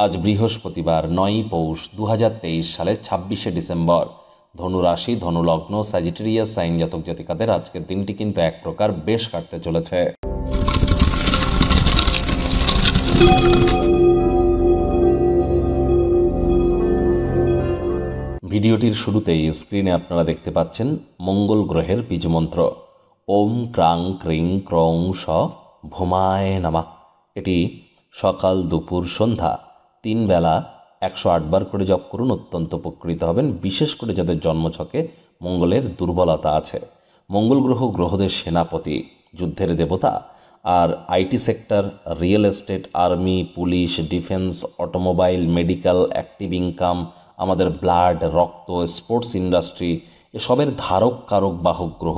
আজ বৃহস্পতিবার 9 পৌষ 2023 সালের 26শে ডিসেম্বর। ধনু রাশি, ধনু লগ্ন, স্যাজিটেরিয়াস সাইন জাতক জাতিকাদের আজকের দিনটি কিন্তু এক প্রকার বেশ কাটতে চলেছে। ভিডিওটির শুরুতেই স্ক্রিনে আপনারা দেখতে পাচ্ছেন মঙ্গল গ্রহের বীজমন্ত্র ওম ক্রাং ক্রিং ক্রং স ভূমায় নামা। এটি সকাল, দুপুর, সন্ধ্যা 3 বেলা 108 বার করে জপ করুন, অত্যন্ত উপকৃত হবেন। বিশেষ করে যাদের জন্মছকে মঙ্গলের দুর্বলতা আছে। মঙ্গল গ্রহ গ্রহদের সেনাপতি, যুদ্ধের দেবতা, আর IT sector, real estate, army, police, defence, automobile, medical, active income, আমাদের ব্লাড, রক্ত, স্পোর্টস ইন্ডাস্ট্রি, এসবের ধারক কারক বাহক গ্রহ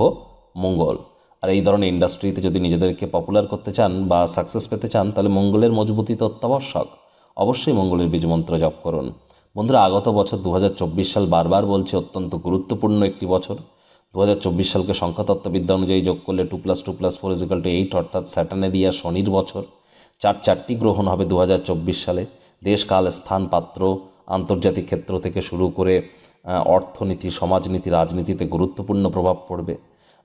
মঙ্গল। আর এই ধরনের ইন্ডাস্ট্রিতে যদি নিজেদেরকে পপুলার করতে চান বা সাকসেস পেতে চান, তাহলে মঙ্গলের মজবুতি তো অত্যাবশ্যক। অবশ্যই মঙ্গলের বীজমন্ত্র জপ করুন। বন্ধুরা, আগত বছর 2024 সাল বারবার বলছে অত্যন্ত গুরুত্বপূর্ণ একটি বছর। 2024 সালকে সংখ্যাতত্ত্ববিদ্যা অনুযায়ী যোগ করলে 2+2+4 = 8, অর্থাৎ স্যাটার্নের ইয়ার, শনির বছর। চারটি গ্রহণ হবে 2024 সালে। দেশ, কাল, স্থান, পাত্র, আন্তর্জাতিক ক্ষেত্র থেকে শুরু করে অর্থনীতি, সমাজনীতি, রাজনীতিতে গুরুত্বপূর্ণ প্রভাব পড়বে।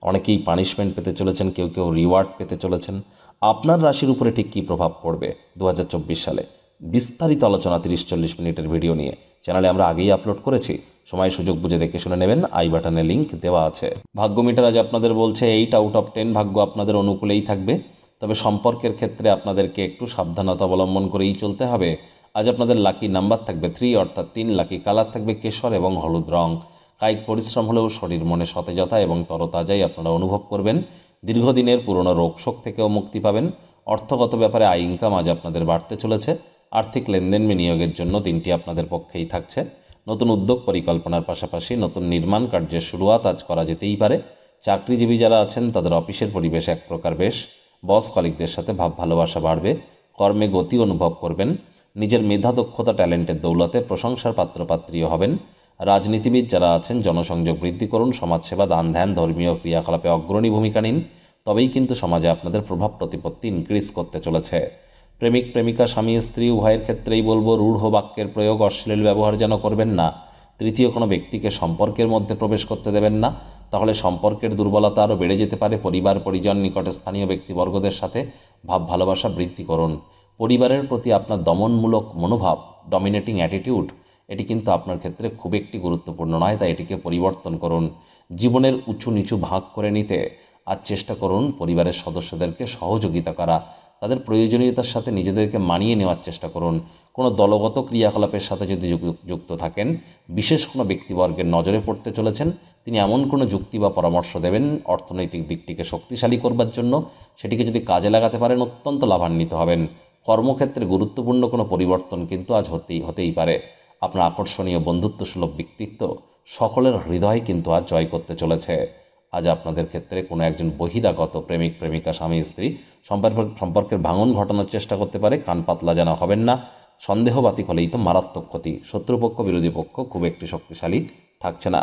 অনেকেই পানিশমেন্ট পেতে চলেছেন, কেউ কেউ রিওয়ার্ড পেতে চলেছেন। আপনার রাশির উপরে ঠিক কী প্রভাব পড়বে 2024 সালে, বিস্তারিত আলোচনা 30-40 মিনিটের ভিডিও নিয়ে চ্যানেলে আমরা আগেই আপলোড করেছি। সময় সুযোগ বুঝে দেখে শুনে নেবেন, আই বাটনে লিঙ্ক দেওয়া আছে। ভাগ্য মিটার আজ আপনাদের বলছে 8 আউট অফ 10 ভাগ্য আপনাদের অনুকূলেই থাকবে। তবে সম্পর্কের ক্ষেত্রে আপনাদেরকে একটু সাবধানতা অবলম্বন করেই চলতে হবে। আজ আপনাদের লাকি নাম্বার থাকবে 3, অর্থাৎ 3। লাকি কালার থাকবে কেশর এবং হলুদ রং। কায়িক পরিশ্রম হলেও শরীর মনে সতেজতা এবং তরতাজাই আপনারা অনুভব করবেন। দীর্ঘদিনের পুরনো রোগশোক থেকেও মুক্তি পাবেন। অর্থগত ব্যাপারে আয় ইনকাম আজ আপনাদের বাড়তে চলেছে। আর্থিক লেনদেন বিনিয়োগের জন্য দিনটি আপনাদের পক্ষেই থাকছে। নতুন উদ্যোগ পরিকল্পনার পাশাপাশি নতুন নির্মাণ কার্যের শুরুয়াত আজ করা যেতেই পারে। চাকরিজীবী যারা আছেন তাদের অফিসের পরিবেশ এক প্রকার বেশ। বস কলিগদের সাথে ভাব ভালোবাসা বাড়বে। কর্মে গতি অনুভব করবেন। নিজের মেধা, দক্ষতা, ট্যালেন্টের দৌলতে প্রশংসার পাত্রপাত্রীও হবেন। রাজনীতিবিদ যারা আছেন জনসংযোগ বৃদ্ধি করুন। সমাজসেবা, দান ধ্যান, ধর্মীয় ক্রিয়াকলাপে অগ্রণী ভূমিকা নিন। তবেই কিন্তু সমাজে আপনাদের প্রভাব প্রতিপত্তি ইনক্রিজ করতে চলেছে। প্রেমিক প্রেমিকা, স্বামী স্ত্রী উভয়ের ক্ষেত্রেই বলবো রূঢ় বাক্যের প্রয়োগ, অশ্লীল ব্যবহার যেন করবেন না। তৃতীয় কোনো ব্যক্তিকে সম্পর্কের মধ্যে প্রবেশ করতে দেবেন না, তাহলে সম্পর্কের দুর্বলতা আরও বেড়ে যেতে পারে। পরিবার, পরিজন, নিকটে স্থানীয় ব্যক্তিবর্গদের সাথে ভাব ভালোবাসা বৃদ্ধি করুন। পরিবারের প্রতি আপনার দমনমূলক মনোভাব, ডমিনেটিং অ্যাটিটিউড, এটি কিন্তু আপনার ক্ষেত্রে খুব একটি গুরুত্বপূর্ণ নয়, তাই এটিকে পরিবর্তন করুন। জীবনের উঁচু নিচু ভাগ করে নিতে আজ চেষ্টা করুন পরিবারের সদস্যদেরকে সহযোগিতা করা। তাদের প্রয়োজনীয়তার সাথে নিজেদেরকে মানিয়ে নেওয়ার চেষ্টা করুন। কোনো দলগত ক্রিয়াকলাপের সাথে যদি যুক্ত থাকেন, বিশেষ কোনো ব্যক্তিবর্গের নজরে পড়তে চলেছেন, তিনি এমন কোনো যুক্তি বা পরামর্শ দেবেন অর্থনৈতিক দিকটিকে শক্তিশালী করবার জন্য। সেটিকে যদি কাজে লাগাতে পারেন, অত্যন্ত লাভান্বিত হবেন। কর্মক্ষেত্রে গুরুত্বপূর্ণ কোনো পরিবর্তন কিন্তু আজ হতেই পারে। আপনার আকর্ষণীয় বন্ধুত্বসুলভ ব্যক্তিত্ব সকলের হৃদয় কিন্তু আজ জয় করতে চলেছে। আজ আপনাদের ক্ষেত্রে কোনো একজন বহিরাগত প্রেমিক প্রেমিকা, স্বামী স্ত্রী সম্পর্কের ভাঙন ঘটানোর চেষ্টা করতে পারে। কান পাতলা যেন হবেন না। সন্দেহবাতিক হলেই তো মারাত্মক ক্ষতি। শত্রুপক্ষ, বিরোধী পক্ষ খুব একটি শক্তিশালী থাকছে না।